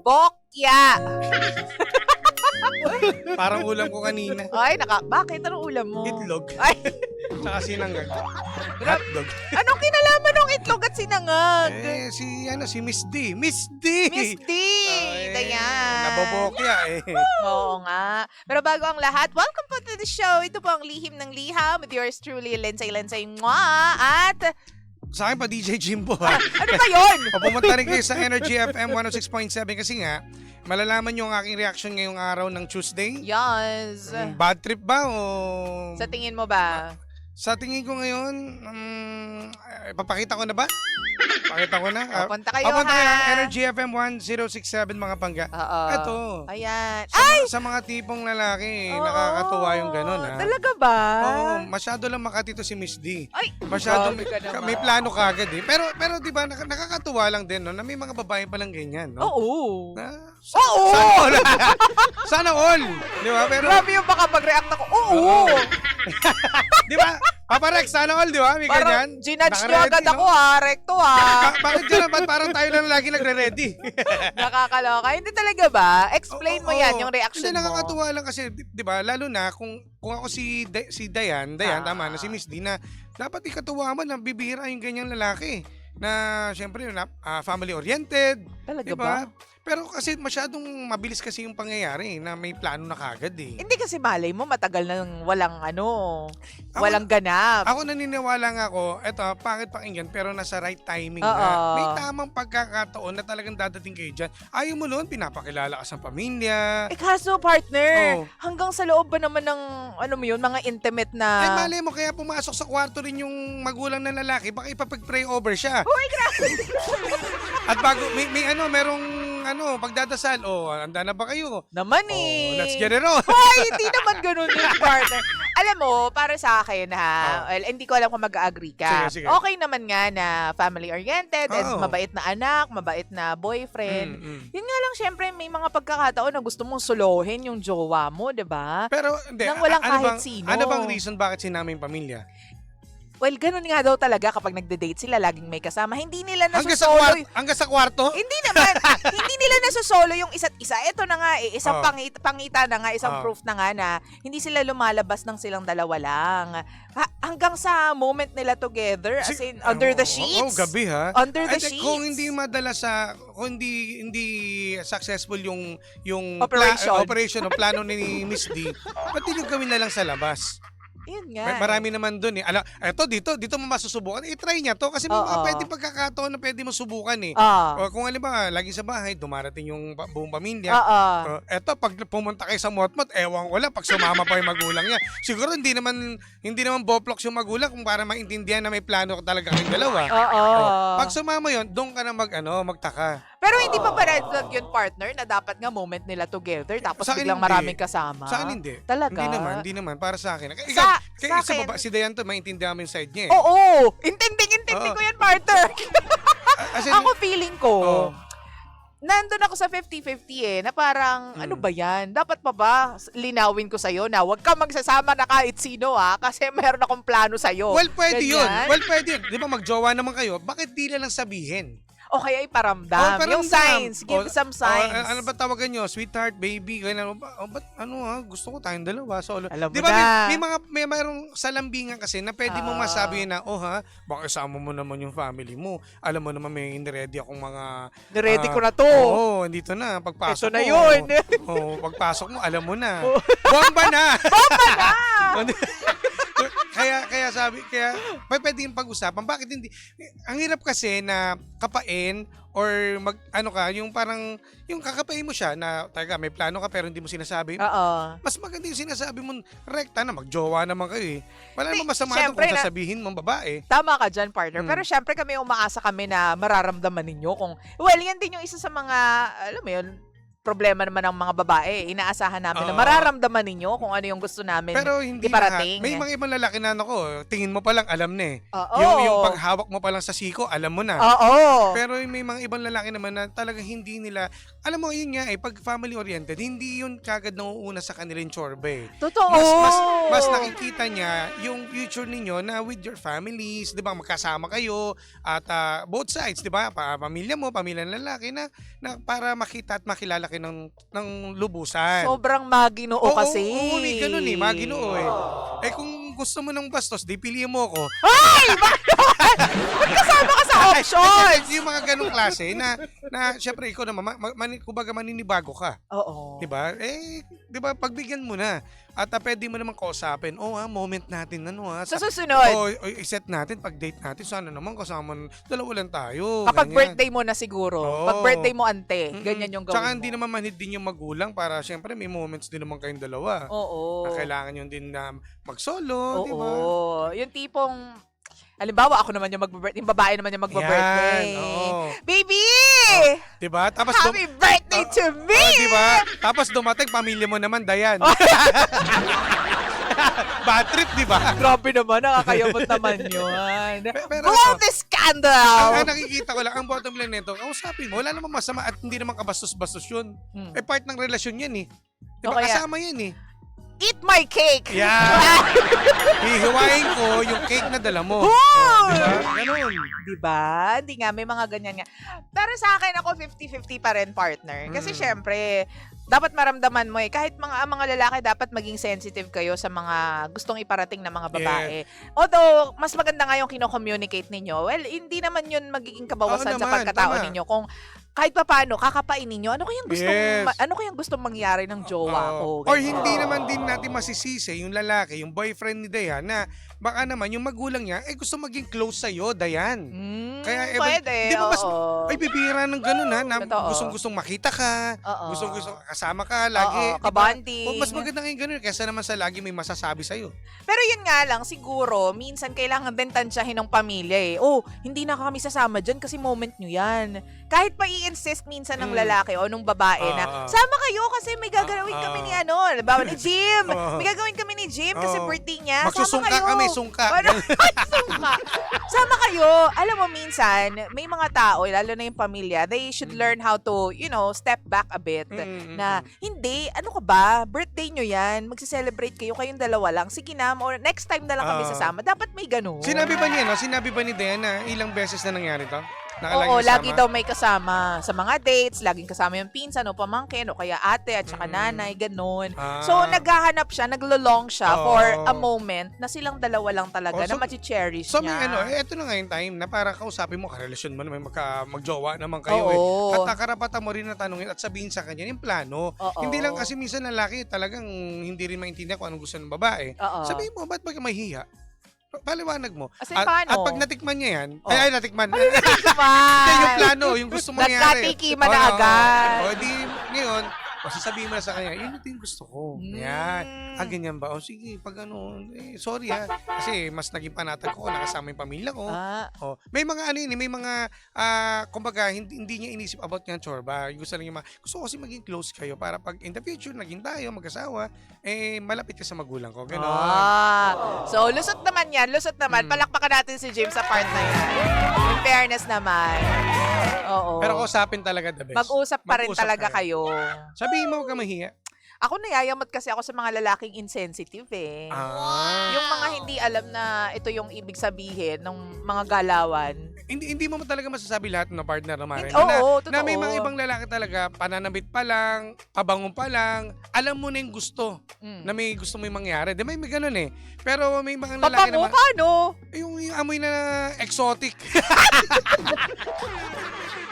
Bokya. Parang ulam ko kanina. Ay, bakit? Anong ulam mo? Itlog. Ay, Tsaka sinangag. Hotdog. anong kinalaman ng itlog at sinangag? Si Miss D. Miss D! Miss D! Dayan. Nabobokya eh. Oo nga. Pero bago ang lahat, welcome po to the show. Ito po ang Lihim ng Liham with yours truly, Lensay Mwah. At, Sa akin pa DJ Jimbo ha. ano ba yun? O pumunta rin kayo sa Energy FM 106.7 kasi nga, malalaman nyo ang aking reaction ngayong araw ng Tuesday. Yes. Bad trip ba o... Sa tingin mo ba? Sa tingin ko ngayon, papakita ko na ba? Pakita ko na. Punta kayo Punta kayo ha. Energy FM 1067 mga pangga. Oo. Ito. Ayan. Sa mga tipong lalaki, nakakatuwa yung ganun ha. Talaga ba? Oo, masyado lang makatito si Miss D. Ay, Masyado grabe ka naman. may plano kagad eh. Pero 'di ba nakakatuwa lang din no na may mga babae pa lang ganyan, no? Oo. Oo. Sana all. Sana all. 'Di ba? Pero Grabe yung baka mag-react ako. Oo. 'di ba? Papa Rex, sana all, 'di ba? May ganyan. Parang ginudge nyo Naka-ready, agad no? ako ha. Rekto ha. Bakit dyan naman parang tayo lang lagi nagre-ready? Nakakaloka. Hindi talaga ba? Explain mo yan, yung reaction Hindi, mo. nakakatuwa lang kasi, 'di ba? Lalo na kung ako si Dayan, tama na si Miss D na dapat ikatuwa mo na bibihira yung ganyang lalaki na syempre family oriented, Talaga 'di ba? ba? Pero kasi masyadong mabilis kasi yung pangyayari na may plano na kagad eh. Hindi kasi malay mo, matagal nang walang Ako- walang ganap. Ako naniniwala nga ako, eto, pangit pakinggan, pero nasa right timing Oo. na. May tamang pagkakataon na talagang dadating kayo dyan. Ayaw mo noon, pinapakilala ka sa pamilya. Kaso partner, Oo. hanggang sa loob ba naman ng, mga intimate na... Ay, malay mo, kaya pumasok sa kwarto rin yung magulang ng lalaki, baka ipapag-pray over siya. Uy, grabe! At bago, merong pagdadasal, handa na ba kayo? Naman eh. Let's get it on. Hoy, hindi naman ganun yung partner. Alam mo, para sa akin ha, well, hindi ko alam kung mag-agree ka. Sige. Okay naman nga na family-oriented and Oo. mabait na anak, mabait na boyfriend. Mm. Yun nga lang, syempre, may mga pagkakataon na gusto mong suluhin yung jowa mo, di ba? Pero, hindi. Nang walang kahit bang, sino. Ano bang reason bakit sinama yung pamilya? Well, ganun nga daw talaga kapag nagde-date sila, laging may kasama. Hindi nila Hanggang sa, nasusolo. hanggang sa kwarto? Hindi naman. Hindi nila nasusolo yung isa't isa. Ito na nga eh, isang Oh. pangita na nga, isang proof na nga na hindi sila lumalabas ng silang dalawa lang. Hanggang sa moment nila together, as in, under the sheets. gabi ha. Under the At sheets. kung hindi madala kung hindi successful yung Operation. o plano ni Miss D, ba't hindi gawin na lang sa labas? Yun nga. Marami naman doon eh. Eto dito mo masusubukan. I-try niya to kasi may mga Oo. pwedeng pagkakataon na pwede mo subukan eh. O kung halimbawa, lagi sa bahay, dumarating yung buong pamilya. Eto, pag pumunta kayo sa motmot, ewan ko lang, pag sumama pa yung magulang niya. Siguro hindi naman boplox yung magulang kung para maintindihan na may plano talaga kayong dalawa. Pag sumama yon, doon ka na magtaka. Pero hindi pa ba red flag yun, partner, na dapat nga moment nila together tapos Sa akin biglang hindi. maraming kasama? Sa akin hindi. Talaga? Hindi naman. Para sa akin. Sa Isa akin- ba, si Dayan to, maintindihan mo yung side niya eh. Oo! Intindi Oo. ko yan, partner! As in, Ako feeling ko, Oo. nandun ako sa 50-50 eh, na parang, ano ba yan? Dapat pa ba linawin ko sa'yo na huwag ka magsasama na kahit sino kasi meron akong plano sa'yo. Well, pwede yun. Ganyan. Well, pwede yun. Di ba magjowa naman kayo, bakit di lang sabihin? O kaya iparamdam. Paramdam. Yung signs. Give some signs. Ano ba tawagan nyo? Sweetheart, baby, ganyan. Ba't gusto ko tayong dalawa. Solo. Alam mo Di ba na. may mayroong salambingan kasi na pwede mong masabi na, baka isama mo naman yung family mo. Alam mo naman may ready akong mga... Ready ko na to. Oo, dito na. Pagpasok Ito na mo. yun. Pagpasok mo, alam mo na. Bomba na! kaya pwede yung pag-usapan. Bakit hindi? Ang hirap kasi na kapain or yung parang, yung kakapain mo siya na, taga, may plano ka pero hindi mo sinasabi. Oo. Mas maganda yung sinasabi mo, rekta na, magjowa naman kayo eh. Wala Hindi, namang masama doon syempre kung sasabihin mong babae. Tama ka dyan, partner. Pero syempre kami umaasa kami na mararamdaman ninyo kung, well, yan din yung isa sa mga, alam mo yun, problema naman ng mga babae. Inaasahan namin na Oo. mararamdaman ninyo kung ano yung gusto namin Pero hindi lahat. iparating. May mga ibang lalaki na tingin mo pa lang alam na eh. Oo. Yung paghawak mo pa lang sa siko, alam mo na. Oo. Pero may mga ibang lalaki naman na talagang hindi nila, alam mo yun nga pag family oriented, hindi yun kagad nauuna sa kanilang chorba eh. Totoo. Mas nakikita niya yung future ninyo na with your families, 'di ba? Magkasama kayo at both sides, 'di ba? Pamilya mo, pamilya ng lalaki na para makita at makilala kayo ng lubusan. Sobrang maginoo Oo, kasi. Oo, may ganun eh, maginoo eh. Eh kung gusto mo ng bastos, di piliin mo ako. Ay! Kasama ka sa options! Yung mga ganung klase na syempre ikaw naman, kumbaga maninibago ka. Oo. 'Di ba? Di ba, pagbigyan mo na. At pwede mo naman kausapin, moment natin, Sa susunod. i-set natin, pag-date natin, sana naman kasama, dalawa lang tayo. Kapag ganyan. birthday mo na siguro. Oo. Pag birthday mo, ante. Ganyan yung gawin Tsaka mo. hindi naman manhid din yung magulang para syempre may moments din naman kayong dalawa. Oo. Na kailangan yun din na mag-solo, di ba? Oo. Yung tipong, halimbawa, ako naman yung mag-birthday. Yung babae naman yung mag-birthday. Yan, oo. Baby! Di ba? Tapos Happy birthday to me! di ba? Tapos dumating, pamilya mo naman, Dayan. Bad trip, di ba? Grabe naman, nakakayamot naman yun. Pero Blow the scandal! ang nakikita ko lang, ang bottom line nito, kausapin mo, wala namang masama at hindi naman kabastos-bastos yun. Part ng relasyon yan eh. Di ba? O kaya- Kasama yan eh. Eat my cake! Yeah. Hihiwain ko yung cake na dala mo. Hoy! Diba? Ganun. Diba? Hindi nga, may mga ganyan nga. Pero sa akin, ako 50-50 pa rin, partner. Kasi syempre, dapat maramdaman mo eh. Kahit mga lalaki, dapat maging sensitive kayo sa mga gustong iparating na mga babae. Although, mas maganda nga yung kino-communicate ninyo. Well, hindi naman yun magiging kabawasan Oo sa naman, pagkatao tama. ninyo. Kung kahit pa paano, kakapain ninyo, ano kayang gustong, Yes. ano kayang gustong mangyari ng jowa ko? Or Ganyan. hindi naman din natin masisisi yung lalaki, yung boyfriend ni Dayan na baka naman yung magulang niya gusto maging close sa'yo, Dayan. Kaya Pwede, di ba mas oo. bibira ng ganun ha, na Totoo. gustong makita ka, Oo. gustong kasama ka lagi. Oo, kabanding. Mas maganda ngayon ganun kaysa naman sa lagi may masasabi sa'yo. Pero yun nga lang, siguro, minsan kailangan din tansyahin ng pamilya eh. Oh, hindi na kami sasama dyan kasi moment nyo yan. Kahit pa i-insist minsan ng lalaki o nung babae na, sama kayo kasi may gagawin kami ni halimbawa ni Jim. May gagawin kami ni Jim kasi birthday niya. Magsusungka Sama kayo. kami, sungka. Sungka. Sama kayo. Alam mo, minsan, may mga tao, lalo na yung pamilya, they should learn how to, step back a bit. Na, hindi, ano ka ba? Birthday nyo yan. Magse-celebrate kayo, kayong dalawa lang. Sige na, or next time na lang kami sasama. Dapat may ganun. Sinabi ba niya, no? Sinabi ba ni Dayan na ilang beses na nangyari to? Oo, lagi daw may kasama sa mga dates, laging kasama yung pinsan o pamangkin o kaya ate at saka nanay, ganun. So, naghahanap siya, naglo-long siya for a moment na silang dalawa lang talaga na machi-cherish So, niya. eto na nga yung time na para kausapin mo, karelasyon mo naman, magjowa naman kayo eh. At karapatan mo rin na tanungin at sabihin sa kanya yung plano. Hindi lang kasi minsan lalaki talagang hindi rin maintindihan kung anong gusto ng babae. Sabihin mo, ba't ba mahihiya? Paliwanag mo. As in, paano? At pag natikman niya yan, ay natikman. Naman. yung plano, yung gusto mangyari. Nagkatikiman na agad. O, di, ngayon, sasabihin mo na sa kanya, yun yung gusto ko. Yan. Ganyan ba? O sige, pag sorry ha. Kasi mas naging panatag ko, nakasama yung pamilya ko. May mga may mga, kumbaga, hindi niya inisip about nga chorba. Gusto lang yung gusto ko kasi maging close kayo para pag in the future, naging tayo, mag-asawa, malapit ka sa magulang ko. Ganon. So, lusot naman yan. Lusot naman. Palakpakan natin si James sa part na yan. In fairness naman. Oo. Pero kausapin talaga the best. Mag-usap pa rin talaga kayo. Sabihin mo, huwag ka mahiya. Ako nayayamot kasi ako sa mga lalaking insensitive eh. Yung mga hindi alam na ito yung ibig sabihin ng mga galawan. Hindi mo talaga masasabi lahat ng partner na Maren. Oo, na may totoo. mga ibang lalaki talaga, pananabit pa lang, pabangon pa lang, alam mo na yung gusto na may gusto mo yung mangyari. Di may ganun eh. Pero may mga lalaki Pabango, naman, paano? yung amoy na exotic.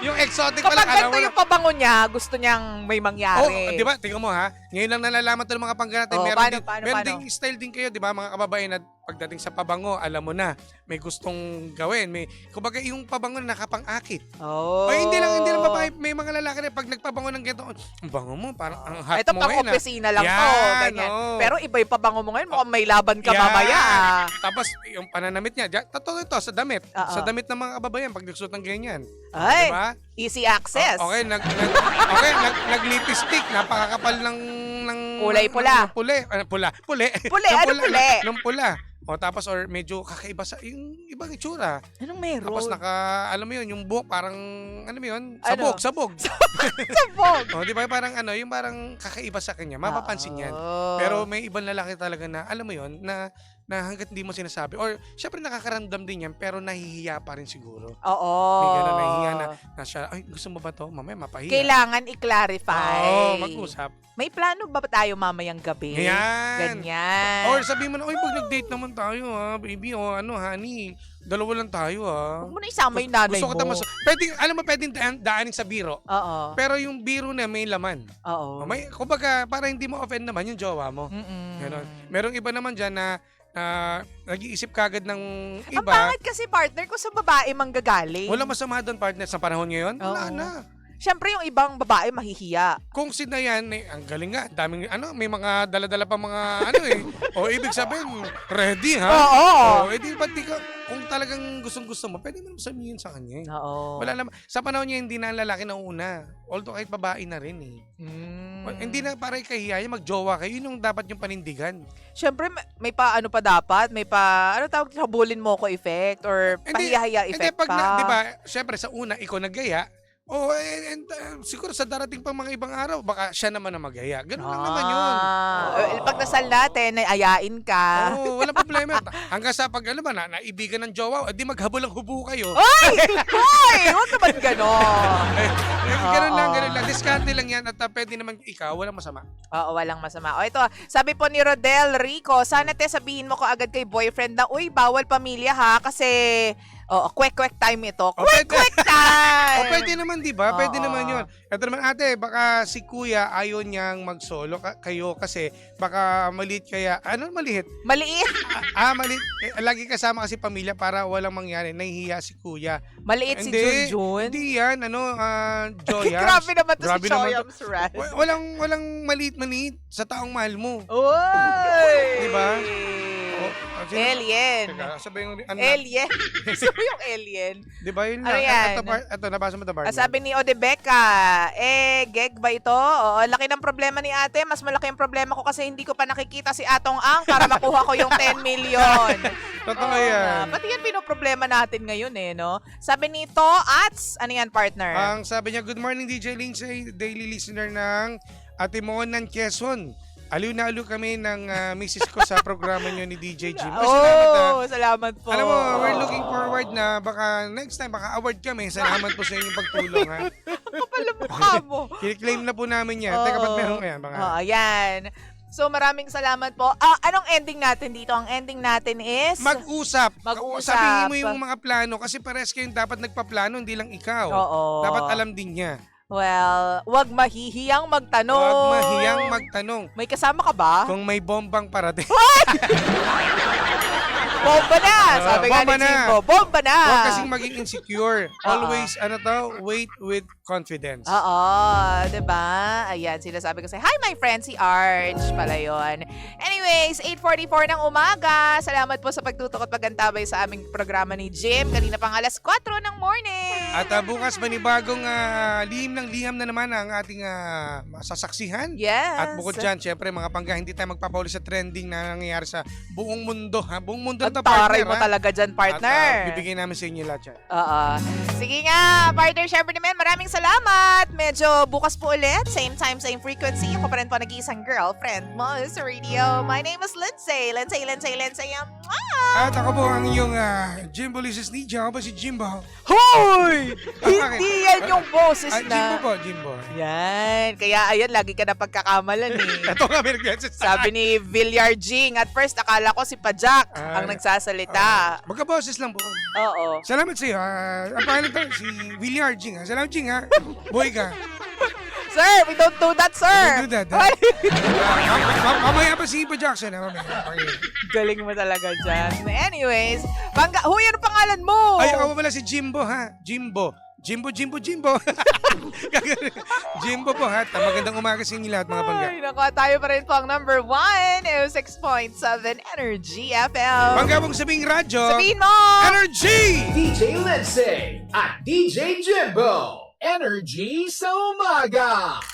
Yung exotic pala, Kapag ganito yung pabango niya, gusto niyang may mangyari. di ba? Tingnan mo ha. Ngayon lang nalalaman to ng mga pangganat. Oh, meron paano? ding style din kayo, di ba? Mga kababayan na pagdating sa pabango, alam mo na, may gustong gawin. Kumbaga yung pabango na nakapang-akit. Oh. O hindi lang babae, may mga lalaki na pag nagpabango ng ganito, ang bango mo, parang ang hot Ito mo pang ngayon. opisina lang to. Yan, Ganyan. oo. Pero iba yung pabango mo ngayon. Mukhang may laban ka Yan. mamaya. Tapos yung pananamit niya, totoo ito, sa damit. Oo. Sa damit ng mga kababayan, pag nagsuot ng ganyan. Ay, Diba? easy access. Okay, nag-lipstick, napakakapal ng Kulay pula. Puli. Puli, ano puli? Ng pula. O tapos or medyo kakaiba sa yung ibang itsura. Anong meron? Tapos alam mo yun, yung buhok parang, ano mo yun? Ano? Sabog. Sabog. O, di ba parang yung parang kakaiba sa kanya, mapapansin yan. Pero may ibang lalaki talaga na, alam mo yun, na hanggat hindi mo sinasabi. Or, syempre nakakaramdam din yan, pero nahihiya pa rin siguro. Oo. May gano'n nahihiya na siya, ay, gusto mo ba to? Mamaya mapahiya. Kailangan i-clarify. Oo, mag-usap. May plano ba tayo mamayang gabi? Ganyan. Ganyan. Or sabihin mo na, oy, pag nag-date naman tayo ha, baby, o honey, dalawa lang tayo ha. Huwag mo na isama yung nanay Gusto ko mo. alam mo, pwedeng daanin sa biro. Oo. Pero yung biro na may laman. Oo. Kumbaga, para hindi mo offend naman yung jowa mo. Ganon. Merong iba naman dyan na nag-iisip kagad ng Ang iba. pangit kasi partner ko sa babae manggagaling. Wala masama doon, partner, sa panahon ngayon. Wala Oo. na. Siyempre yung ibang babae mahihiya. Kung sina yan, ang galing nga, daming, may mga dala-dala pa mga, o ibig sabihin, ready, ha? Oo. Edi, pati ka, kung talagang gustong-gusto mo, pwede mo sabihin sa kanya. Oo. Wala naman, sa panahon niya, hindi na ang lalaki na una. Although kahit babae na rin, eh. Hindi na para ikahiya, magjowa kayo, yun yung dapat yung panindigan. Siyempre, may pa ano pa dapat? May pa, ano tawag, habulin mo ko effect or pahiya-hiya effect pag pa. di ba, syempre sa una, ikaw naggaya, siguro sa darating pang mga ibang araw, baka siya naman na magaya. Ganun lang naman yun. Pag nasal natin, ay ayain ka. Oo, walang problema. Hanggang sa pag naibigan ng jowa, di maghabol ang hubo kayo. Ay! Hoy! Huwag naman gano'n. Ganun lang. Diskarte lang yan at pwede naman ikaw, walang masama. Oo, walang masama. O ito, sabi po ni Rodel Rico, sana sabihin mo ko agad kay boyfriend na, uy, bawal pamilya ha, kasi quick time ito. Quick time! Pwede naman, di ba? Pwede Oo. naman yun. Ito naman, ate, baka si kuya ayaw niyang mag-solo kayo kasi baka maliit kaya, maliit? Maliit. Maliit. Lagi kasama kasi pamilya para walang mangyari. Nahihiya si kuya. Maliit si Junjun. Hindi yan, Joyams. Grabe naman to Grabe si naman Joyams Raz. Walang maliit sa taong mahal mo. Uy! Diba? Alien. Teka, sabi yung Alien. Gusto mo yung alien? Di ba yun Ano lang? yan? Ito, nabasa mo ito, Barney. Sabi ni Odebeka, geg ba ito? Oo, laki ng problema ni ate. Mas malaki ang problema ko kasi hindi ko pa nakikita si Atong Ang para makuha ko yung 10 million. Totoo Oo yan. nga. Pati yan pinoproblema natin ngayon no? Sabi nito, ano yan, partner? Ang sabi niya, good morning DJ Lindsay, daily listener ng Atimonan, Quezon. Aliw na aliw kami ng misis ko sa programa niyo ni DJ Jim. Salamat po. Alam mo, we're looking forward na baka next time, baka award kami. Salamat po sa inyong pagtulong, ha? Kapal ang mukha mo. Kiklaim na po namin yan. Teka, ba't meron yan? Ayan. So, maraming salamat po. Anong ending natin dito? Ang ending natin is... Mag-usap. Mag-usap. Sabihin mo yung mga plano kasi pares kayong dapat nagpaplano, hindi lang ikaw. Oo. Dapat alam din niya. Well, wag mahihiyang magtanong. Huwag mahiyang magtanong. May kasama ka ba? Kung may bombang parating. Bomba na! Sabi nga bomba ni na. Jimbo, bomba na! Huwag kasing maging insecure. Always, wait with confidence. Oo, diba? Ayan, sinasabi ko sa'yo, hi my friend, si Arch pala yun. Anyways, 8:44 ng umaga. Salamat po sa pagtutok at pagantabay sa aming programa ni Jim. Kanina pang alas 4 ng morning. At bukas manibagong liham na naman ang ating masasaksihan. Yes. At bukod dyan, syempre mga pangga, hindi tayo magpapahuli sa trending na nangyayari sa buong mundo. Ha? Buong mundo At na taray partner. mo talaga dyan, partner. At bibigyan namin sa inyo lahat yan. Oo. Sige nga, partner, syempre naman, maraming salamat. Medyo bukas po ulit, same time, same frequency. Ako pa rin po nag-iisang girlfriend mo sa radio. My name is Lindsay. Lindsay. At ako po ang iyong Jimbo Lises Ninja. Ako ba si Jimbo? Hoy! Hindi yan yung boses Jimbo na. po, Jimbo. Yan. Kaya ayan, lagi ka na pagkakamalan eh. Ito nga, may nag-message sa Sabi ni Villar Jing. At first, akala ko si Pajak ang nagsasalita. Magkaboses lang po. Oo. Salamat sa iyo. Ang pangalan to, si William Jing. Salamat, Jing, ha? Boy ka. Sir, we don't do that, sir. Don't do that. Mamaya pa si Ipo Jackson. Mamaya. Galing mo talaga dyan. Anyways, huy, ano pangalan mo? Ay, ako pala si Jimbo, ha? Jimbo. Jimbo. Jimbo po, ha? Magandang umaga sa inyo lahat, mga bangga. Ay, naku, tayo pa rin po ang number 1, 6.7 Energy FM. Bangga mong sabing radyo. Sabihin mo! Energy! DJ Lindsay at DJ Jimbo. Energy sa umaga.